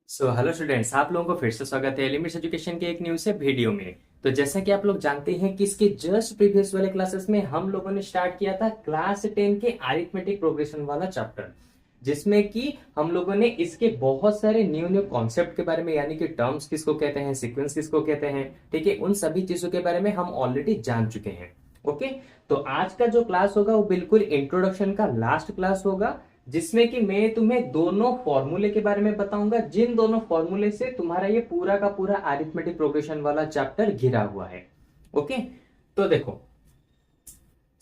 Hello students, आप लोगों को फिर से स्वागत है लिमिट्स एजुकेशन के एक न्यू से वीडियो में। तो जैसा कि आप लोग जानते हैं कि इसके जस्ट प्रीवियस वाले क्लासेस में हम लोगों ने स्टार्ट किया था क्लास 10 के अरिथमेटिक प्रोग्रेशन वाला चैप्टर, जिसमें कि हम लोगों ने इसके बहुत सारे न्यू न्यू कॉन्सेप्ट के बारे में, यानी कि टर्म्स किसको कहते हैं, सीक्वेंस किसको कहते हैं, ठीक है, उन सभी चीजों के बारे में हम ऑलरेडी जान चुके हैं। ओके, तो आज का जो क्लास होगा वो बिल्कुल इंट्रोडक्शन का लास्ट क्लास होगा, जिसमें कि मैं तुम्हें दोनों फॉर्मूले के बारे में बताऊंगा, जिन दोनों फॉर्मूले से तुम्हारा ये पूरा का पूरा अरिथमेटिक प्रोग्रेशन वाला चैप्टर घिरा हुआ है। ओके, तो देखो,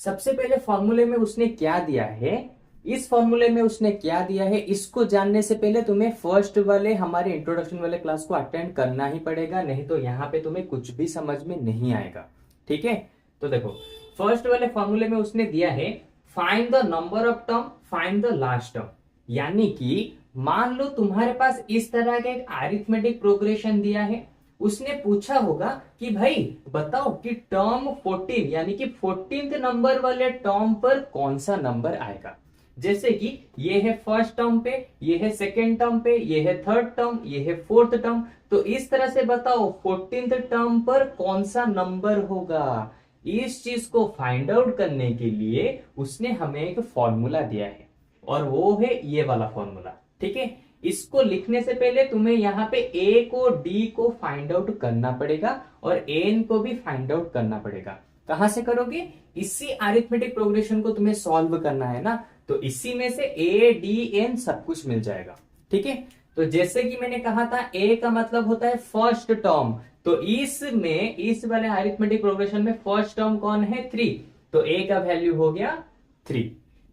सबसे पहले फॉर्मूले में उसने क्या दिया है, इस फॉर्मूले में उसने क्या दिया है, इसको जानने से पहले तुम्हें फर्स्ट वाले हमारे इंट्रोडक्शन वाले क्लास को अटेंड करना ही पड़ेगा, नहीं तो यहां पे तुम्हें कुछ भी समझ में नहीं आएगा। ठीक है, तो देखो, फर्स्ट वाले फॉर्मूले में उसने दिया है find the number of term, find the last term. यानी कि मान लो तुम्हारे पास इस तरह का एक अरिथमेटिक प्रोग्रेशन दिया है, उसने पूछा होगा कि भाई बताओ कि टर्म 14 यानी कि 14th नंबर वाले टर्म पर कौन सा नंबर आएगा। जैसे कि ये है फर्स्ट टर्म पे, ये है सेकेंड टर्म पे, ये है थर्ड टर्म, ये है फोर्थ टर्म, तो इस तरह से बताओ 14th टर्म पर कौन सा नंबर होगा। इस चीज को फाइंड आउट करने के लिए उसने हमें एक फॉर्मूला दिया है, और वो है ये वाला फॉर्मूला। ठीक है, इसको लिखने से पहले तुम्हें यहाँ पे ए को डी को फाइंड आउट करना पड़ेगा और एन को भी फाइंड आउट करना पड़ेगा। कहां से करोगे, इसी अरिथमेटिक प्रोग्रेशन को तुम्हें सॉल्व करना है ना, तो इसी में से ए डी एन सब कुछ मिल जाएगा। ठीक है, तो जैसे कि मैंने कहा था ए का मतलब होता है फर्स्ट टर्म, तो इसमें इस वाले अरिथमेटिक प्रोग्रेशन में फर्स्ट टर्म कौन है, 3, तो ए का वैल्यू हो गया 3।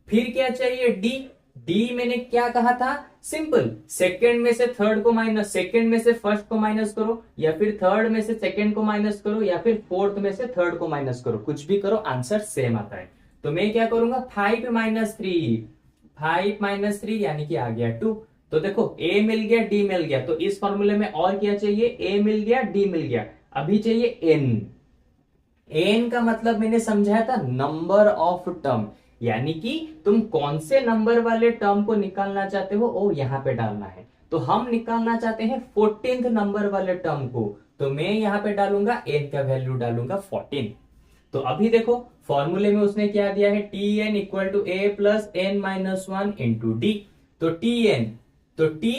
फिर क्या चाहिए, डी। डी मैंने क्या कहा था, सिंपल, सेकंड में से थर्ड को माइनस, सेकंड में से फर्स्ट को माइनस करो, या फिर थर्ड में से सेकंड को माइनस करो, या फिर फोर्थ में से थर्ड को माइनस करो, कुछ भी करो, आंसर सेम आता है। तो मैं क्या करूंगा, 5 माइनस 3, 5 माइनस 3 यानी कि आ गया 2। तो देखो, ए मिल गया, डी मिल गया, तो इस फॉर्मूले में और क्या चाहिए, ए मिल गया, डी मिल गया, अभी चाहिए एन। एन का मतलब मैंने समझाया था नंबर ऑफ टर्म, यानी कि तुम कौन से नंबर वाले टर्म को निकालना चाहते हो वो यहां पे डालना है। तो हम निकालना चाहते हैं 14th नंबर वाले टर्म को, तो मैं यहां पे डालूंगा एन का वैल्यू डालूंगा 14। तो अभी देखो, फॉर्मूले में उसने क्या दिया है, T N equal to A plus N minus one into D. तो टी एन, तो टी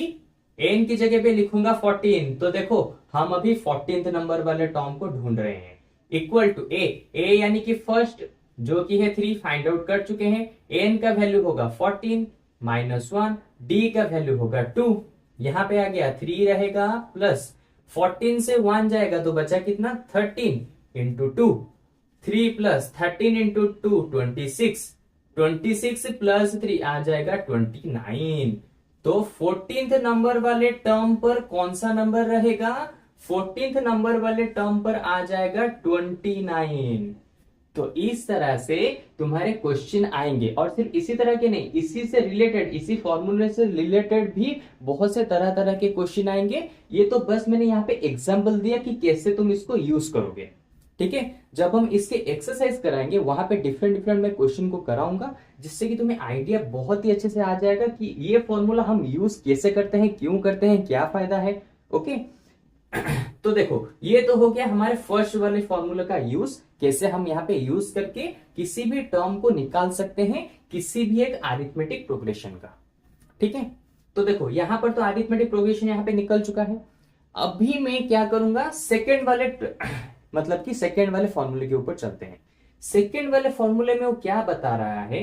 एन की जगह पे लिखूंगा 14, तो देखो हम अभी 14th नंबर वाले टर्म को ढूंढ रहे हैं, इक्वल टू ए, ए यानी कि फर्स्ट जो कि है 3 फाइंड आउट कर चुके हैं, एन का वैल्यू होगा 14 माइनस 1, डी का वैल्यू होगा 2, यहां पे आ गया 3 रहेगा प्लस 14 से 1 जाएगा तो बचा कितना, 13 इंटू 2, 3 प्लस 13 इंटू 2 26, 26 प्लस 3 आ जाएगा 29। तो 14th नंबर वाले टर्म पर कौन सा नंबर रहेगा, 14th नंबर वाले टर्म पर आ जाएगा 29। तो इस तरह से तुम्हारे क्वेश्चन आएंगे, और सिर्फ इसी तरह के नहीं, इसी से रिलेटेड, इसी फॉर्मूले से रिलेटेड भी बहुत से तरह तरह के क्वेश्चन आएंगे। ये तो बस मैंने यहाँ पे एग्जांपल दिया कि कैसे तुम इसको यूज करोगे। ठीक है, जब हम इसके एक्सरसाइज कराएंगे वहां पे डिफरेंट डिफरेंट मैं क्वेश्चन को कराऊंगा, जिससे कि तुम्हें आइडिया बहुत ही अच्छे से आ जाएगा कि ये फॉर्मूला हम यूज कैसे करते हैं, क्यों करते हैं, क्या फायदा है। ओके, तो देखो, ये तो हो गया हमारे फर्स्ट वाले फॉर्मूला का यूज, कैसे हम यहाँ पे यूज करके किसी भी टर्म को निकाल सकते हैं, किसी भी एक अरिथमेटिक प्रोग्रेशन का। ठीक है, तो देखो यहां पर तो अरिथमेटिक प्रोग्रेशन यहाँ पे निकल चुका है। अभी मैं क्या करूंगा, सेकेंड वाले मतलब कि सेकेंड वाले फॉर्मूले के ऊपर चलते हैं। सेकेंड वाले फॉर्मूले में वो क्या बता रहा है,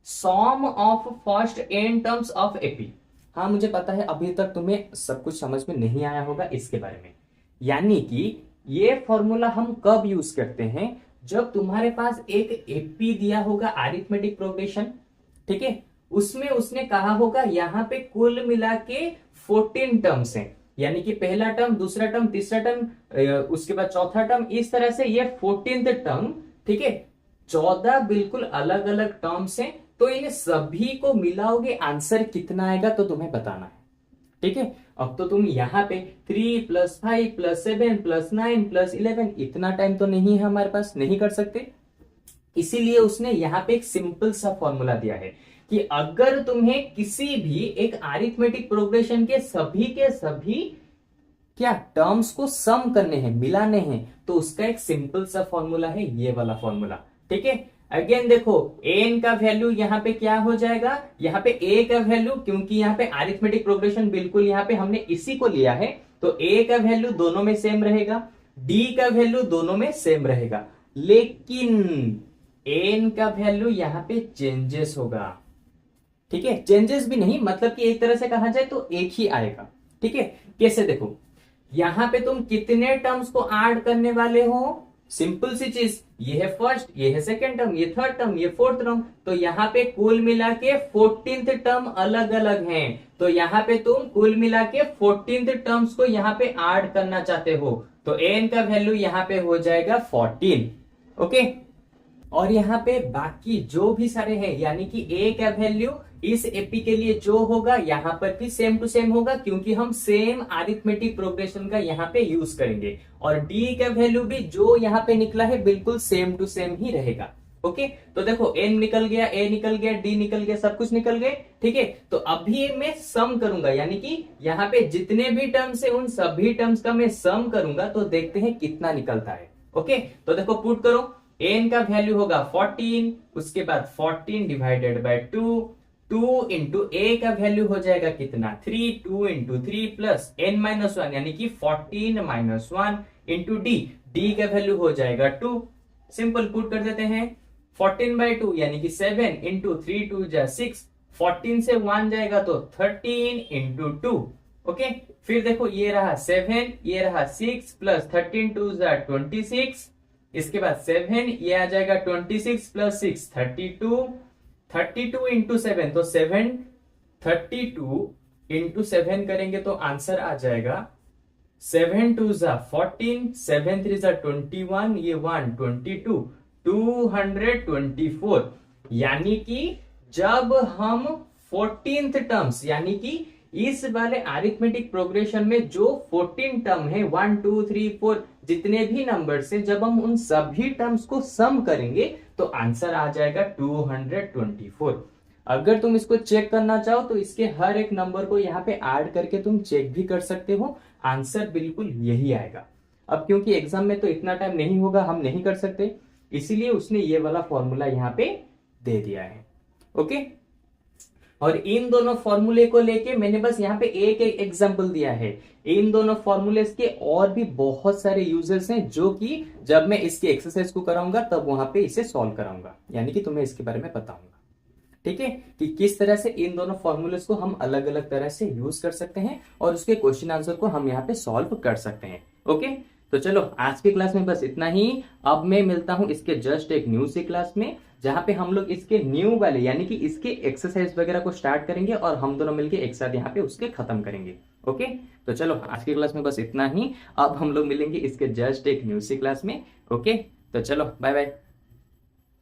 sum of first n terms of AP. हाँ, मुझे पता है अभी तक तुम्हें सब कुछ समझ में नहीं आया होगा इसके बारे में। यानी कि ये फॉर्मूला हम कब यूज करते हैं, जब तुम्हारे पास एक एपी दिया होगा अरिथमेटिक प्रोग्रेशन, ठीक है, उसमें उसने कहा होगा यहां पे कुल मिला के 14 टर्म्स हैं, यानी कि पहला टर्म, दूसरा टर्म, तीसरा टर्म, उसके बाद चौथा टर्म, इस तरह से ये 14th टर्म। ठीक है, 14 बिल्कुल अलग अलग टर्म्स हैं, तो इन सभी को मिलाओगे आंसर कितना आएगा तो तुम्हें बताना है। ठीक है, अब तो तुम यहाँ पे 3 प्लस 5 प्लस 7 प्लस 9 प्लस 11, इतना टाइम तो नहीं है हमारे पास, नहीं कर सकते, इसीलिए उसने यहाँ पे एक सिंपल सा फॉर्मूला दिया है। कि अगर तुम्हें किसी भी एक अरिथमेटिक प्रोग्रेशन के सभी क्या टर्म्स को सम करने हैं, मिलाने हैं, तो उसका एक सिंपल सा फॉर्मूला है ये वाला फॉर्मूला। ठीक है, अगेन देखो एन का वैल्यू यहाँ पे क्या हो जाएगा, यहाँ पे ए का वैल्यू, क्योंकि यहाँ पे अरिथमेटिक प्रोग्रेशन बिल्कुल यहाँ पे हमने इसी को लिया है, तो ए का वैल्यू दोनों में सेम रहेगा, डी का वैल्यू दोनों में सेम रहेगा, लेकिन एन का वैल्यू यहाँ पे चेंजेस होगा। ठीक है, चेंजेस भी नहीं, मतलब कि एक तरह से कहा जाए तो एक ही आएगा। ठीक है, कैसे देखो, यहां पे तुम कितने टर्म्स को ऐड करने वाले हो, सिंपल सी चीज, ये है फर्स्ट, ये है सेकंड टर्म, ये थर्ड टर्म, ये फोर्थ टर्म, तो यहाँ पे कुल मिला के 14th टर्म अलग अलग हैं, तो यहाँ पे तुम कुल मिला के 14th टर्म्स को यहाँ पे ऐड करना चाहते हो, तो एन का वैल्यू यहाँ पे हो जाएगा 14। ओके, और यहाँ पे बाकी जो भी सारे हैं, यानी कि ए का वैल्यू इस एपी के लिए जो होगा यहाँ पर भी सेम टू सेम होगा, क्योंकि हम सेम अरिथमेटिक प्रोग्रेशन का यहाँ पे यूज करेंगे, और डी का वैल्यू भी जो यहाँ पे निकला है बिल्कुल सेम टू सेम ही रहेगा। ओके, तो देखो एन निकल गया, ए निकल गया, डी निकल गया, सब कुछ निकल गए। ठीक है, तो अभी मैं सम करूंगा, यानी कि यहाँ पे जितने भी टर्म्स है उन सभी टर्म्स का मैं सम करूंगा, तो देखते हैं कितना निकलता है। ओके, तो देखो पुट करो, एन का वैल्यू होगा 14, उसके बाद 14 डिवाइडेड बाय 2 इंटू ए का वैल्यू हो जाएगा कितना 3, 2 इंटू 3 प्लस n माइनस 1 यानी कि 14 माइनस 1 इंटू डी का वैल्यू हो जाएगा 2। सिंपल पुट कर देते हैं, 14 बाई 2 यानी कि 7 इंटू 3 2 जा 6, 14 से 1 जाएगा तो 13 इंटू 2। ओके, फिर देखो ये रहा 7, ये रहा 6 प्लस 13 2 जा 26, इसके बाद 7, ये आ जाएगा 26 प्लस 6 32 इंटू 7, तो 7 32 इंटू 7 करेंगे तो आंसर आ जाएगा 7 2 जा 14, 7 3 जा 21, ये 1 22, 224। यानी कि जब हम 14th टर्म्स, यानी कि इस वाले अरिथमेटिक प्रोग्रेशन में जो 14 टर्म है 1 2 3 4 जितने भी नंबर से, जब हम उन सभी टर्म्स को सम करेंगे तो आंसर आ जाएगा 224। अगर तुम इसको चेक करना चाहो तो इसके हर एक नंबर को यहाँ पे ऐड करके तुम चेक भी कर सकते हो, आंसर बिल्कुल यही आएगा। अब क्योंकि एग्जाम में तो इतना टाइम नहीं होगा, हम नहीं कर सकते, इसीलिए उसने ये वाला फॉर्मूला यहाँ पे दे दिया है। ओके, और इन दोनों फॉर्मूले को लेके मैंने बस यहाँ पे एक एग्जांपल दिया है। इन दोनों फॉर्मूलेस के और भी बहुत सारे यूजर्स हैं, जो कि जब मैं इसकी एक्सरसाइज को कराऊंगा तब वहां पे इसे सॉल्व कराऊंगा, यानी कि तुम्हें इसके बारे में बताऊंगा। ठीक है, कि किस तरह से इन दोनों फॉर्मूलेस को हम अलग अलग तरह से यूज कर सकते हैं और उसके क्वेश्चन आंसर को हम यहाँ पे सॉल्व कर सकते हैं। ओके, तो चलो आज की क्लास में बस इतना ही। अब मैं मिलता हूं इसके जस्ट एक न्यू सी क्लास में, जहां पे हम लोग इसके न्यू वाले यानी कि इसके एक्सरसाइज वगैरह को स्टार्ट करेंगे और हम दोनों मिलके एक साथ यहाँ पे उसके खत्म करेंगे। ओके, तो चलो आज की क्लास में बस इतना ही। अब हम लोग मिलेंगे इसके जस्ट एक न्यू सी क्लास में। ओके, तो चलो बाय बाय।